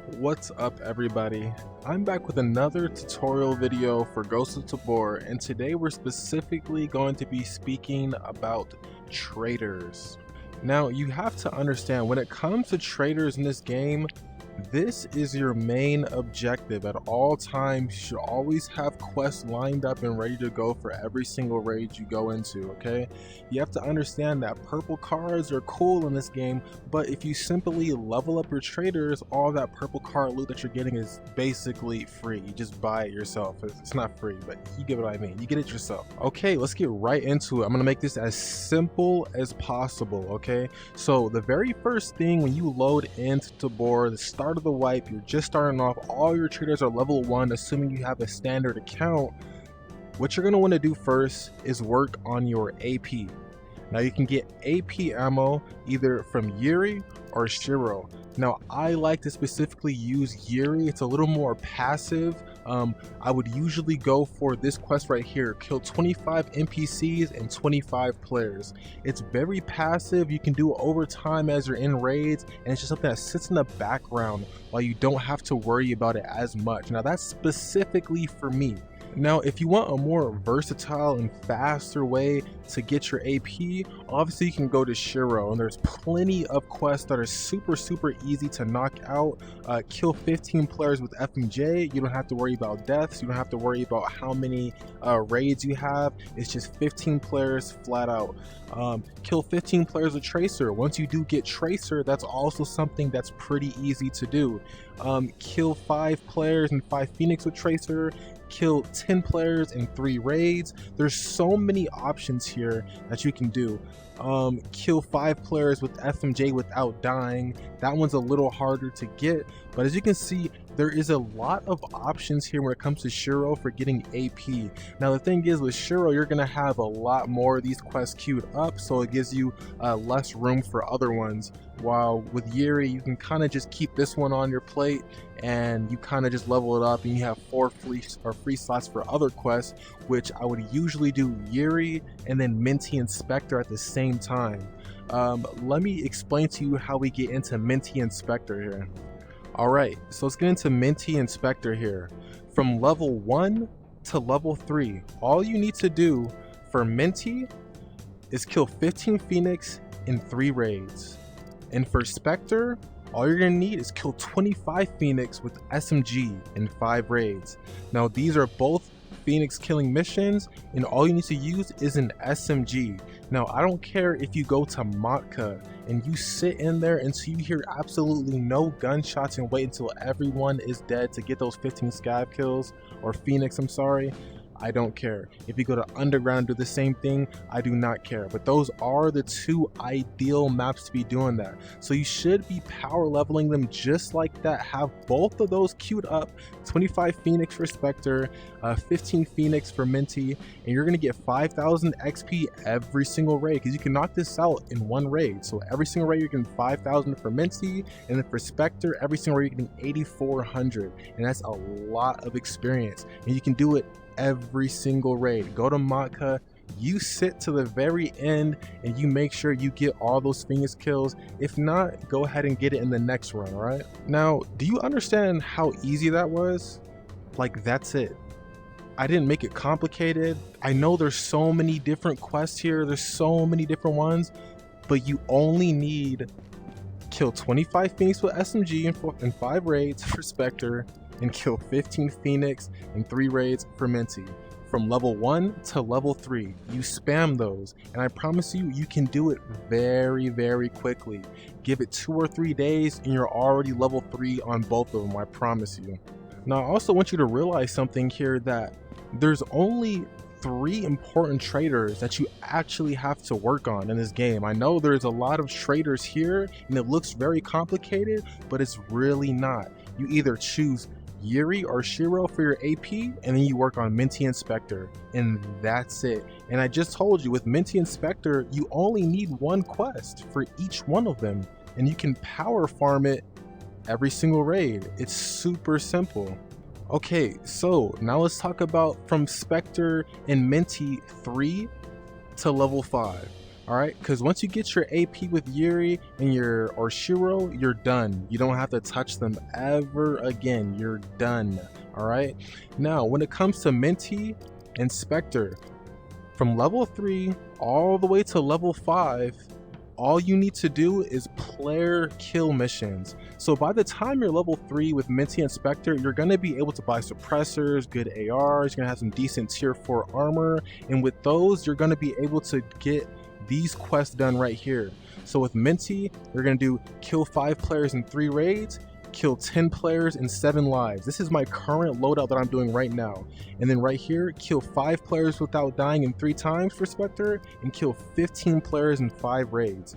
What's up everybody? I'm back with another tutorial video for Ghost of Tabor, and today we're specifically going to be speaking about traders. Now you have to understand, when it comes to traders in this game, this is your main objective at all times. You should always have quests lined up and ready to go for every single raid you go into, okay? You have to understand that purple cards are cool in this game, but if you simply level up your traders, all that purple card loot that you're getting is basically free. You just buy it yourself. It's not free, but you get what I mean. You get it yourself. Okay, let's get right into it. I'm gonna make this as simple as possible, okay? So the very first thing when you load into Tabor, the start of the wipe, you're just starting off, all your traders are level 1, assuming you have a standard account. What you're going to want to do first is work on your AP. Now you can get AP ammo either from Jiri or Shiro. Now I like to specifically use Jiri. It's a little more passive. I would usually go for this quest right here, kill 25 NPCs and 25 players. It's very passive. You can do it over time as you're in raids, and it's just something that sits in the background while you don't have to worry about it as much. Now that's specifically for me. Now, if you want a more versatile and faster way to get your AP, obviously you can go to Shiro, and there's plenty of quests that are super easy to knock out. Kill 15 players with FMJ. You don't have to worry about deaths. You don't have to worry about how many raids you have. It's just 15 players flat out. Kill 15 players with Tracer. Once you do get Tracer, that's also something that's pretty easy to do. Kill 5 players and 5 Phoenix with Tracer. Kill 10 players in 3 raids. There's so many options here that you can do. Kill 5 players with FMJ without dying. That one's a little harder to get, but as you can see, there is a lot of options here when it comes to Shiro for getting AP. Now the thing is, with Shiro, you're gonna have a lot more of these quests queued up, so it gives you less room for other ones. While with Jiri, you can kind of just keep this one on your plate and you kind of just level it up, and you have 4 free slots for other quests, which I would usually do Jiri and then Minty Spectre at the same time. Let me explain to you how we get into Minty Spectre here. Alright, so let's get into Minty Spectre here. From level 1 to level 3, all you need to do for Minty is kill 15 Phoenix in 3 raids. And for Spectre, all you're going to need is kill 25 Phoenix with SMG in 5 raids. Now these are both Phoenix killing missions, and all you need to use is an SMG. Now I don't care if you go to Matka and you sit in there until you hear absolutely no gunshots and wait until everyone is dead to get those 15 scav kills, or Phoenix, I'm sorry. I don't care. If you go to Underground and do the same thing, I do not care. But those are the 2 ideal maps to be doing that. So you should be power leveling them just like that. Have both of those queued up. 25 Phoenix for Spectre, 15 Phoenix for Minty, and you're going to get 5,000 XP every single raid, because you can knock this out in 1 raid. So every single raid you're getting 5,000 for Minty, and then for Spectre, every single raid you're getting 8,400. And that's a lot of experience. And you can do it every single raid. Go to Matka, you sit to the very end, and you make sure you get all those Phoenix kills. If not, go ahead and get it in the next run, right? Now, do you understand how easy that was? Like, that's it. I didn't make it complicated. I know there's so many different quests here, there's so many different ones, but you only need kill 25 Phoenix with SMG in 5 raids for Spectre, and kill 15 Phoenix in 3 raids for Minty. From level 1 to level 3, you spam those, and I promise you, you can do it very quickly. Give it 2 or 3 days and you're already level 3 on both of them, I promise you. Now I also want you to realize something here, that there's only 3 important traders that you actually have to work on in this game. I know there's a lot of traders here and it looks very complicated, but it's really not. You either choose Jiri or Shiro for your AP, and then you work on Minty Spectre, and that's it. And I just told you, with Minty Spectre, you only need 1 quest for each one of them, and you can power farm it every single raid. It's super simple. Okay, so now let's talk about from Spectre and Minty 3 to level 5. All right, because once you get your AP with Jiri and or Shiro, you're done. You don't have to touch them ever again. You're done. All right. Now, when it comes to Minty and Spectre, from level 3 all the way to level 5, all you need to do is player kill missions. So by the time you're level 3 with Minty and Spectre, you're going to be able to buy suppressors, good ARs, you're going to have some decent tier 4 armor, and with those, you're going to be able to get these quests done right here. So with Minty, you're going to do kill 5 players in 3 raids, kill 10 players in 7 lives. This is my current loadout that I'm doing right now. And then right here, kill 5 players without dying in 3 times for Spectre, and kill 15 players in 5 raids.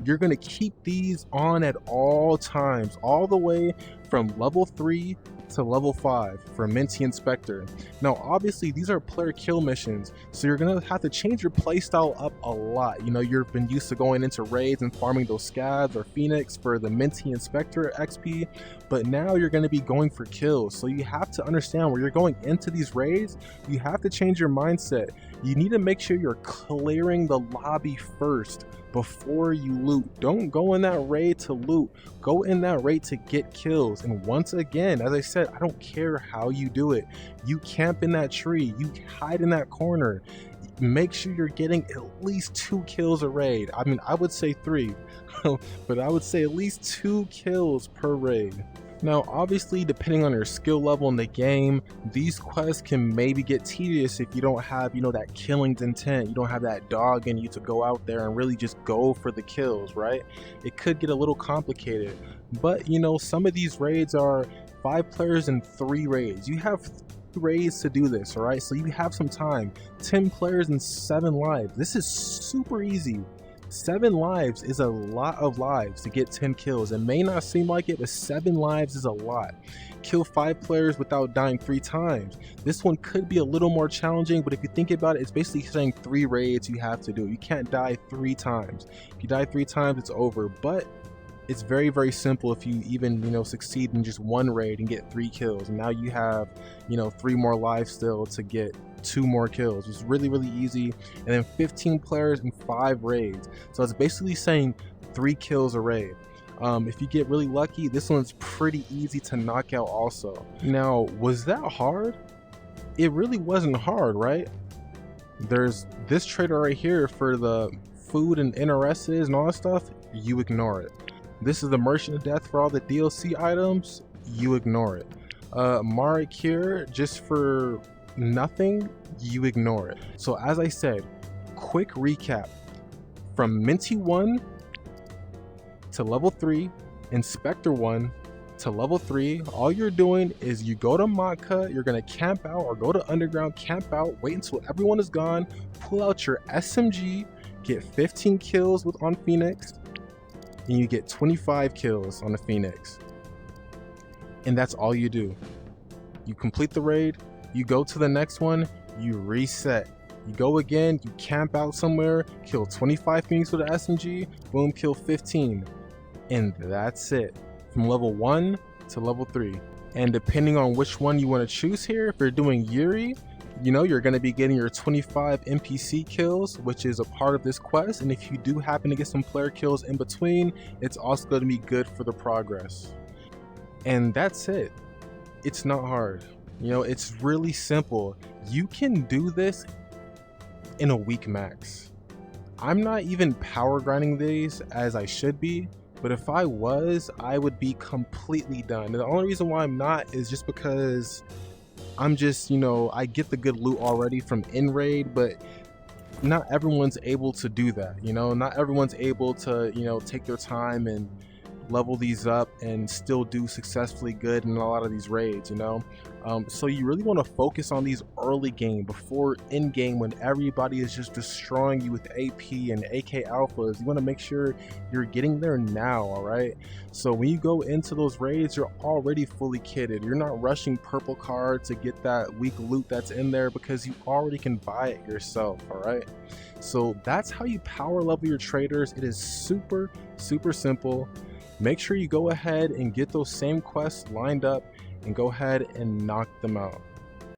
You're going to keep these on at all times, all the way from level 3 to level 5 for Minty and Spectre. Now obviously these are player kill missions, so you're gonna have to change your playstyle up a lot. You know, you've been used to going into raids and farming those scabs or phoenix for the Minty and Spectre XP, but now you're gonna be going for kills. So you have to understand where you're going into these raids, you have to change your mindset. You need to make sure you're clearing the lobby first before you loot. Don't go in that raid to loot, go in that raid to get kills. And once again, as I said, I don't care how you do it. You camp in that tree, you hide in that corner, make sure you're getting at least 2 kills a raid. I mean, I would say 3, but I would say at least 2 kills per raid. Now obviously, depending on your skill level in the game, these quests can maybe get tedious if you don't have, you know, that killing intent. You don't have that dog in you to go out there and really just go for the kills, right? It could get a little complicated, but you know, some of these raids are 5 players in 3 raids. You have 3 raids to do this, all right? So you have some time. 10 players in 7 lives. This is super easy. 7 lives is a lot of lives to get 10 kills. It may not seem like it, but 7 lives is a lot. Kill 5 players without dying 3 times. This one could be a little more challenging, but if you think about it, it's basically saying 3 raids you have to do. You can't die 3 times. If you die 3 times, it's over. But it's very, very simple if you even, you know, succeed in just 1 raid and get 3 kills. And now you have, you know, 3 more lives still to get 2 more kills. It's really, really easy. And then 15 players in 5 raids. So it's basically saying 3 kills a raid. If you get really lucky, this one's pretty easy to knock out also. Now, was that hard? It really wasn't hard, right? There's this trader right here for the food and NRSs and all that stuff. You ignore it. This is the Merchant of Death for all the DLC items. You ignore it. Marik here just for nothing. You ignore it. So as I said, quick recap. From Minty 1 to level 3, Spectre 1 to level 3, all you're doing is you go to Matka, you're going to camp out, or go to Underground, camp out, wait until everyone is gone, pull out your SMG, get 15 kills on Phoenix, and you get 25 kills on the Phoenix. And that's all you do. You complete the raid, you go to the next one, you reset. You go again, you camp out somewhere, kill 25 Phoenix with the SMG, boom, kill 15. And that's it. From level 1 to level 3. And depending on which one you want to choose here, if you're doing Jiri, you know, you're going to be getting your 25 NPC kills, which is a part of this quest. And if you do happen to get some player kills in between, it's also going to be good for the progress. And that's it. It's not hard. You know, it's really simple. You can do this in a week max. I'm not even power grinding these as I should be, but if I was, I would be completely done. And the only reason why I'm not is just because I'm just, you know, I get the good loot already from in-raid, but not everyone's able to do that, you know? Not everyone's able to, you know, take their time and level these up and still do successfully good in a lot of these raids, you know? So you really want to focus on these early game before in game when everybody is just destroying you with AP and AK alphas. You want to make sure you're getting there now, all right? So when you go into those raids, you're already fully kitted. You're not rushing purple card to get that weak loot that's in there because you already can buy it yourself, all right? So that's how you power level your traders. It is super, super simple. Make sure you go ahead and get those same quests lined up and go ahead and knock them out.